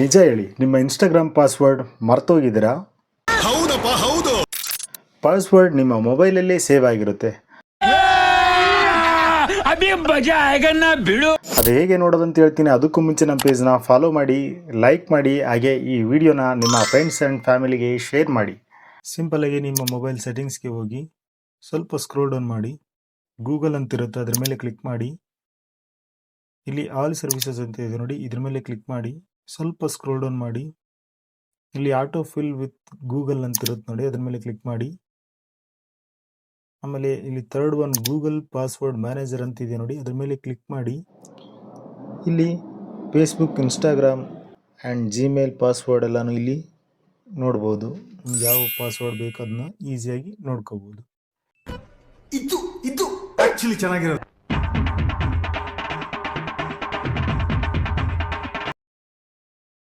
ನಿಜ ಹೇಳಿ, ನಿಮ್ಮ ಇನ್ಸ್ಟಾಗ್ರಾಮ್ ಪಾಸ್ವರ್ಡ್ ಮರ್ತೋಗಿದ್ದೀರಾ? ಹೌದಪ್ಪ ಹೌದು. ಪಾಸ್ವರ್ಡ್ ನಿಮ್ಮ ಮೊಬೈಲಲ್ಲೇ ಸೇವ್ ಆಗಿರುತ್ತೆ. ಅದು ಹೇಗೆ ನೋಡೋದಂತ ಹೇಳ್ತೀನಿ. ಅದಕ್ಕೂ ಮುಂಚೆ ನಮ್ಮ ಪೇಜ್ನ ಫಾಲೋ ಮಾಡಿ, ಲೈಕ್ ಮಾಡಿ, ಹಾಗೆ ಈ ವಿಡಿಯೋನ ನಿಮ್ಮ ಫ್ರೆಂಡ್ಸ್ ಆ್ಯಂಡ್ ಫ್ಯಾಮಿಲಿಗೆ ಶೇರ್ ಮಾಡಿ. ಸಿಂಪಲಾಗಿ ನಿಮ್ಮ ಮೊಬೈಲ್ ಸೆಟ್ಟಿಂಗ್ಸ್ಗೆ ಹೋಗಿ ಸ್ವಲ್ಪ ಸ್ಕ್ರೋಲ್ ಡೌನ್ ಮಾಡಿ, ಗೂಗಲ್ ಅಂತಿರುತ್ತೆ ಅದ್ರ ಮೇಲೆ ಕ್ಲಿಕ್ ಮಾಡಿ. ಇಲ್ಲಿ ಆಲ್ ಸರ್ವಿಸಸ್ ಅಂತ ಇದೆ ನೋಡಿ, ಇದ್ರ ಮೇಲೆ ಕ್ಲಿಕ್ ಮಾಡಿ. ಸ್ವಲ್ಪ ಸ್ಕ್ರೋಲ್ ಡೌನ್ ಮಾಡಿ, ಇಲ್ಲಿ ಆಟೋ ಫಿಲ್ ವಿತ್ ಗೂಗಲ್ ಅಂತಿರುತ್ತೆ ನೋಡಿ, ಅದ್ರ ಮೇಲೆ ಕ್ಲಿಕ್ ಮಾಡಿ. ಆಮೇಲೆ ಇಲ್ಲಿ third one Google password manager ಅಂತಿದೆ ನೋಡಿ, ಅದ್ರ ಮೇಲೆ ಕ್ಲಿಕ್ ಮಾಡಿ. ಇಲ್ಲಿ Facebook, Instagram and Gmail password ಎಲ್ಲನೂ ಇಲ್ಲಿ ನೋಡ್ಬೋದು. ನಿಮ್ಗೆ ಯಾವ ಪಾಸ್ವರ್ಡ್ ಬೇಕು ಅದನ್ನ ಈಸಿಯಾಗಿ ನೋಡ್ಕೋಬೋದು. ಇದು ಆಕ್ಚುಲಿ ಚೆನ್ನಾಗಿರೋದು.